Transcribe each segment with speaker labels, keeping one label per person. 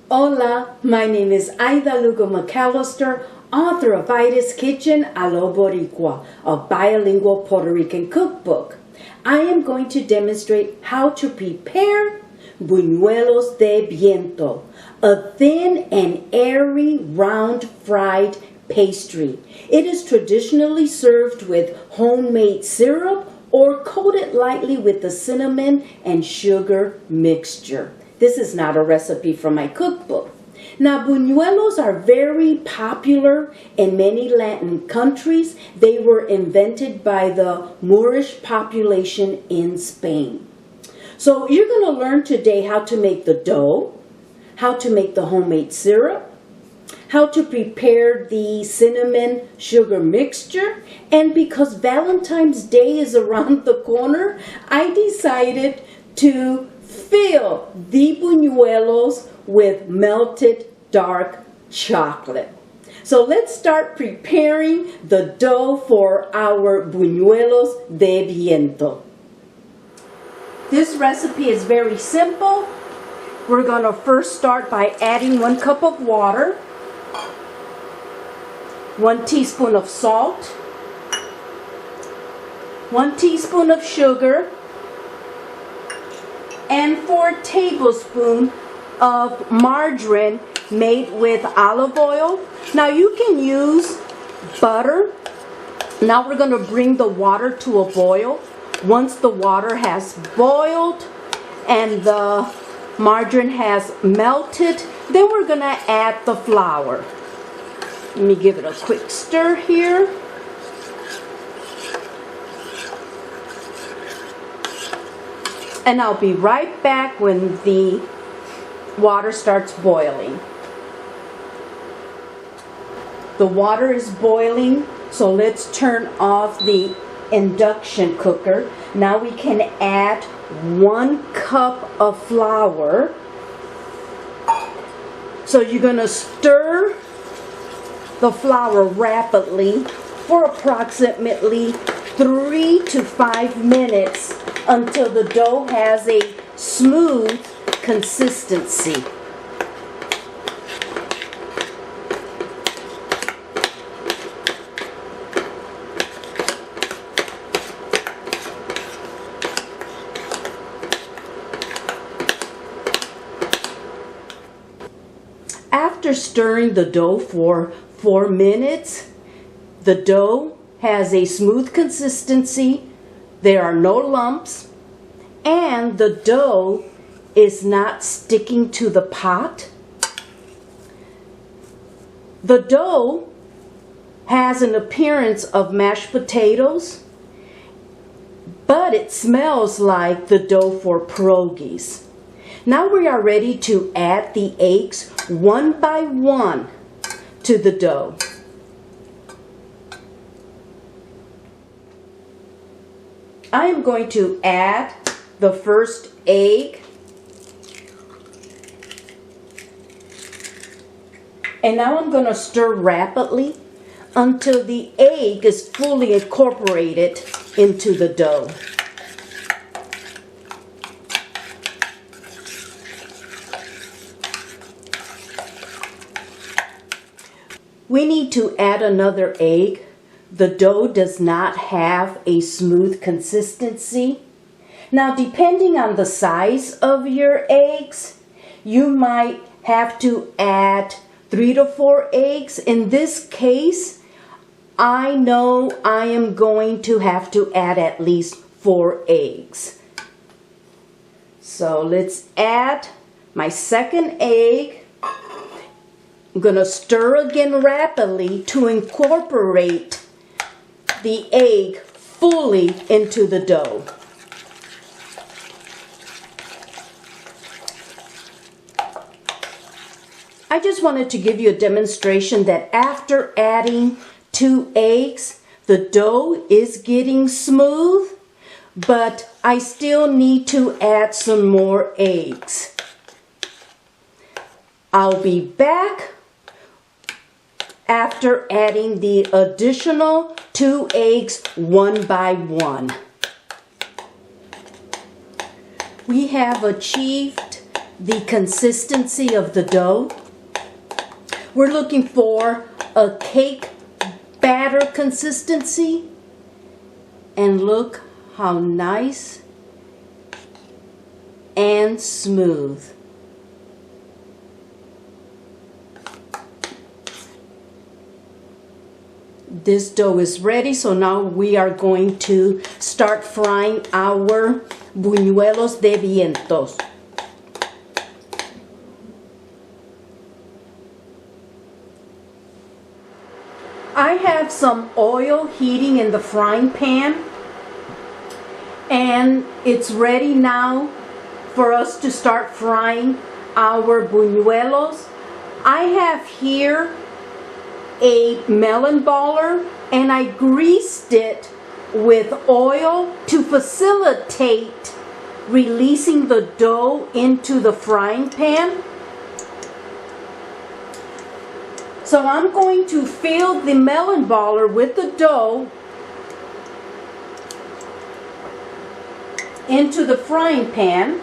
Speaker 1: Hola, my name is Aida Lugo McAllister, author of Ida's Kitchen a lo Boricua, a bilingual Puerto Rican cookbook. I am going to demonstrate how to prepare Buñuelos de Viento, a thin and airy round fried pastry. It is traditionally served with homemade syrup or coated lightly with the cinnamon and sugar mixture. This is not a recipe from my cookbook. Now, buñuelos are very popular in many Latin countries. They were invented by the Moorish population in Spain. So you're going to learn today how to make the dough, how to make the homemade syrup, how to prepare the cinnamon sugar mixture, and because Valentine's Day is around the corner, I decided to fill the buñuelos with melted dark chocolate. So let's start preparing the dough for our Buñuelos de Viento. This recipe is very simple. We're going to first start by adding 1 cup of water, 1 teaspoon of salt, 1 teaspoon of sugar, and 4 tablespoons of margarine made with olive oil. Now you can use butter. Now we're going to bring the water to a boil. Once the water has boiled and the margarine has melted, then we're going to add the flour. Let me give it a quick stir here. And I'll be right back when the water starts boiling. The water is boiling, so let's turn off the induction cooker. Now we can add 1 cup of flour. So you're going to stir the flour rapidly for approximately 3 to 5 minutes until the dough has a smooth consistency. After stirring the dough for 4 minutes, the dough has a smooth consistency, there are no lumps, and the dough is not sticking to the pot. The dough has an appearance of mashed potatoes, but it smells like the dough for pierogies. Now we are ready to add the eggs one by one to the dough. I am going to add the first egg, and now I'm going to stir rapidly until the egg is fully incorporated into the dough. We need to add another egg. The dough does not have a smooth consistency. Now, depending on the size of your eggs, you might have to add 3 to 4 eggs. In this case, I know I am going to have to add at least 4 eggs. So let's add my second egg. I'm going to stir again rapidly to incorporate the egg fully into the dough. I just wanted to give you a demonstration that after adding 2 eggs, the dough is getting smooth, but I still need to add some more eggs. I'll be back after adding the additional 2 eggs one by one. We have achieved the consistency of the dough. We're looking for a cake batter consistency. And look how nice and smooth. This dough is ready, so now we are going to start frying our Buñuelos de Viento. I have some oil heating in the frying pan, and it's ready now for us to start frying our buñuelos. I have here a melon baller, and I greased it with oil to facilitate releasing the dough into the frying pan. So I'm going to fill the melon baller with the dough into the frying pan.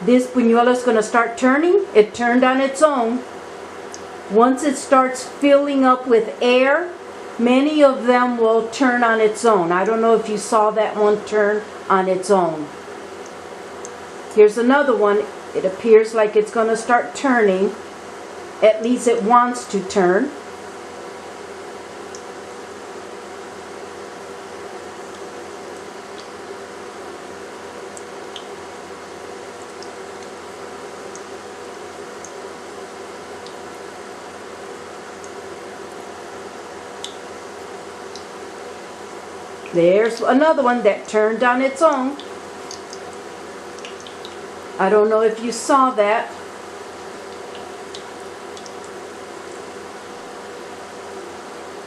Speaker 1: This buñuelo is going to start turning. It turned on its own. Once it starts filling up with air, many of them will turn on its own. I don't know if you saw that one turn on its own. Here's another one. It appears like it's going to start turning. At least it wants to turn. There's another one that turned on its own. I don't know if you saw that.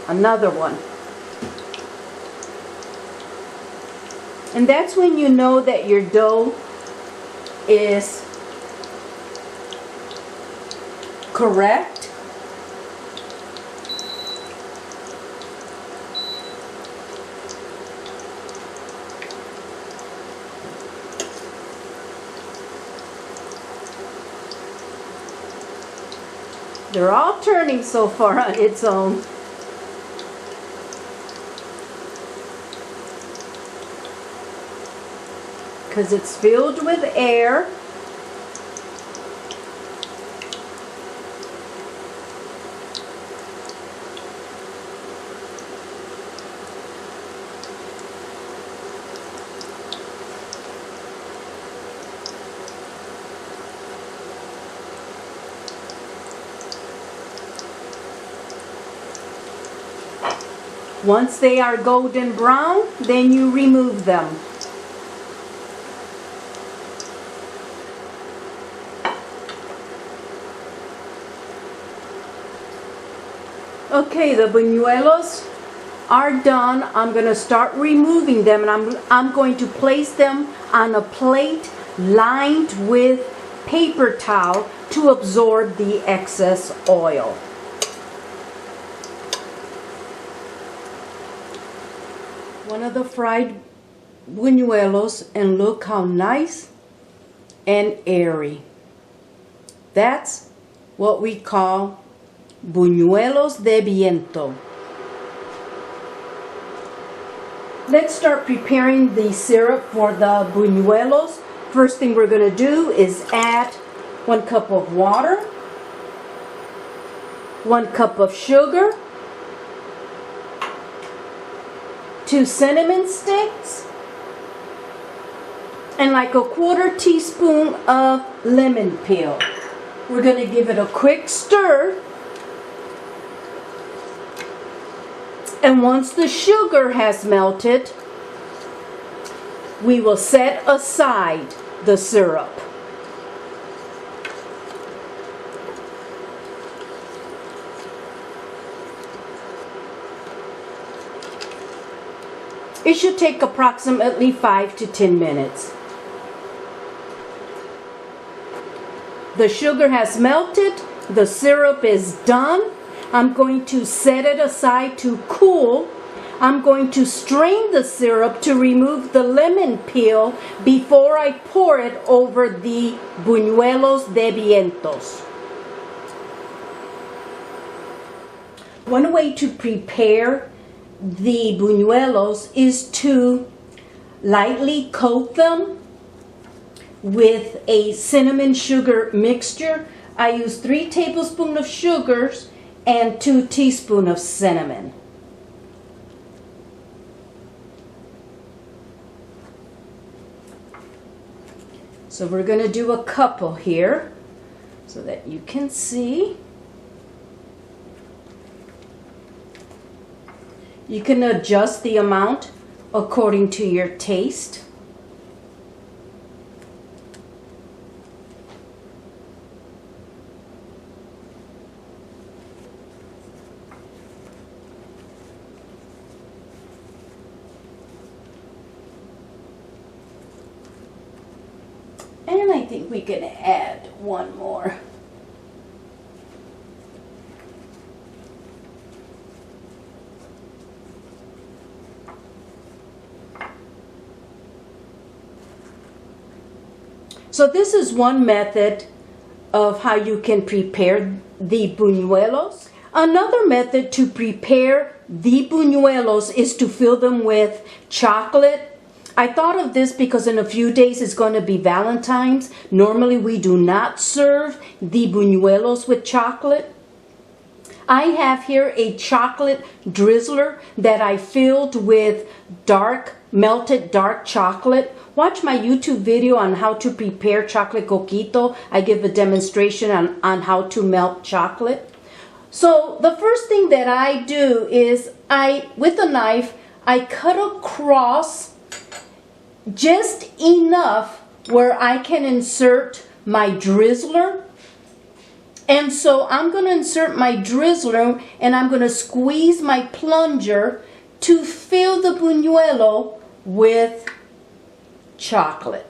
Speaker 1: Another one. And that's when you know that your dough is correct. They're all turning so far on its own. Because it's filled with air. Once they are golden brown, then you remove them. Okay, the buñuelos are done. I'm going to start removing them, and I'm going to place them on a plate lined with paper towel to absorb the excess oil. One of the fried buñuelos, and look how nice and airy. That's what we call Buñuelos de Viento. Let's start preparing the syrup for the buñuelos. First thing we're going to do is add 1 cup of water, 1 cup of sugar, 2 cinnamon sticks, and like a 1/4 teaspoon of lemon peel. We're going to give it a quick stir. And once the sugar has melted, we will set aside the syrup. It should take approximately 5 to 10 minutes. The sugar has melted, the syrup is done. I'm going to set it aside to cool. I'm going to strain the syrup to remove the lemon peel before I pour it over the Buñuelos de Vientos. One way to prepare the buñuelos is to lightly coat them with a cinnamon sugar mixture. I use 3 tablespoons of sugars and 2 teaspoons of cinnamon. So we're going to do a couple here so that you can see. You can adjust the amount according to your taste. And I think we can add 1 more. So this is one method of how you can prepare the buñuelos. Another method to prepare the buñuelos is to fill them with chocolate. I thought of this because in a few days it's going to be Valentine's. Normally we do not serve the buñuelos with chocolate. I have here a chocolate drizzler that I filled with melted dark chocolate. Watch my YouTube video on how to prepare chocolate coquito. I give a demonstration on how to melt chocolate. So the first thing that I do is with a knife, I cut across just enough where I can insert my drizzler. And so I'm going to insert my drizzler and I'm going to squeeze my plunger to fill the buñuelo with chocolate.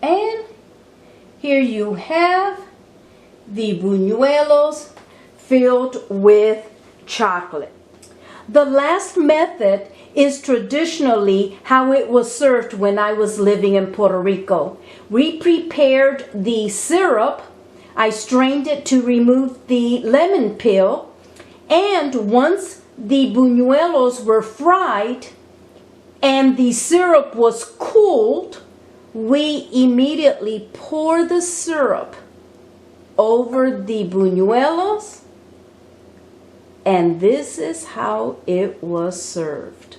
Speaker 1: And here you have the buñuelos filled with chocolate. The last method is traditionally how it was served when I was living in Puerto Rico. We prepared the syrup. I strained it to remove the lemon peel. And once the buñuelos were fried and the syrup was cooled, we immediately pour the syrup over the buñuelos, and this is how it was served.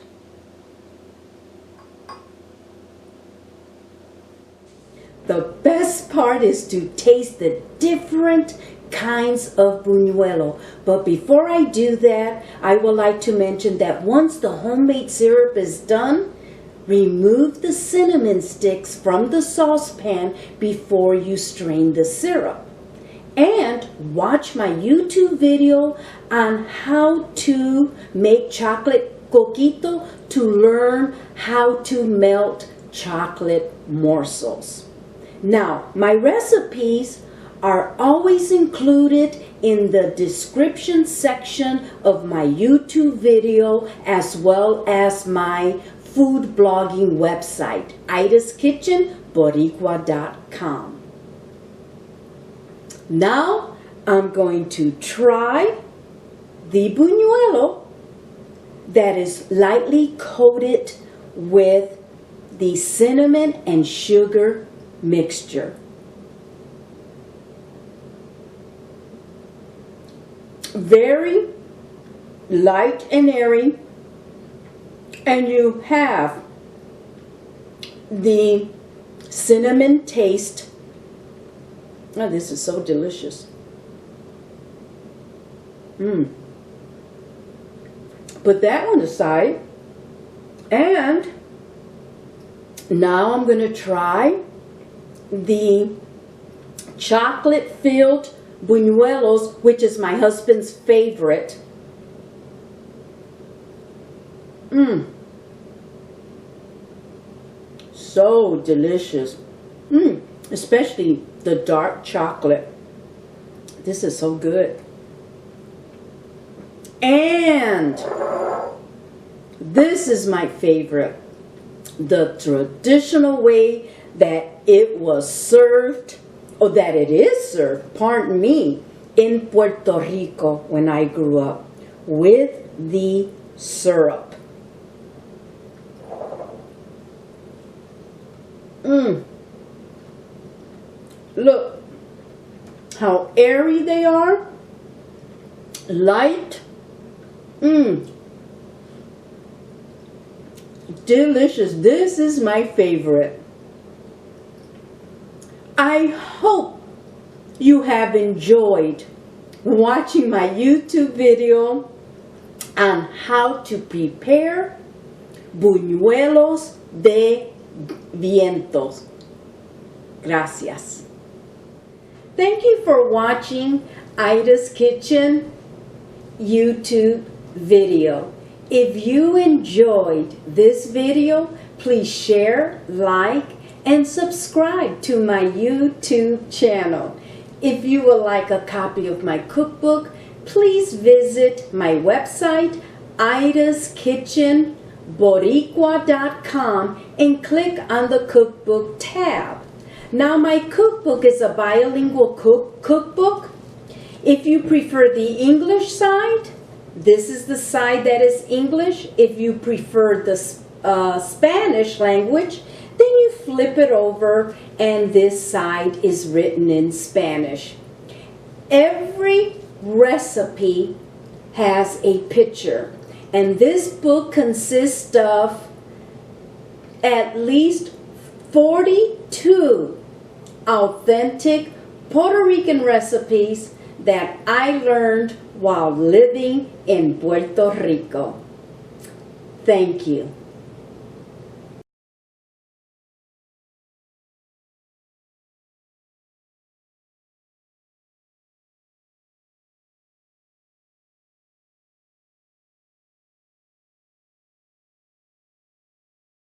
Speaker 1: The best part is to taste the different kinds of buñuelo. But before I do that, I would like to mention that once the homemade syrup is done, remove the cinnamon sticks from the saucepan before you strain the syrup. And watch my YouTube video on how to make chocolate coquito to learn how to melt chocolate morsels. Now, my recipes are always included in the description section of my YouTube video as well as my food blogging website, idaskitchenboricua.com. Now, I'm going to try the buñuelo that is lightly coated with the cinnamon and sugar mixture. Very light and airy, and you have the cinnamon taste. Oh, this is so delicious. Put that on the side, and now I'm going to try the chocolate-filled buñuelos, which is my husband's favorite. So delicious. Especially the dark chocolate. This is so good. And this is my favorite. The traditional way that it was served, or that it is served, pardon me, in Puerto Rico when I grew up, with the syrup. Look how airy they are, light, delicious. This is my favorite. I hope you have enjoyed watching my YouTube video on how to prepare Buñuelos de Viento. Gracias. Thank you for watching Ida's Kitchen YouTube video. If you enjoyed this video, please share, like, and subscribe to my YouTube channel. If you would like a copy of my cookbook, please visit my website, idaskitchenboricua.com, and click on the cookbook tab. Now, my cookbook is a bilingual cookbook. If you prefer the English side, this is the side that is English. If you prefer the Spanish language, then you flip it over and this side is written in Spanish. Every recipe has a picture, and this book consists of at least 42 authentic Puerto Rican recipes that I learned while living in Puerto Rico. Thank you.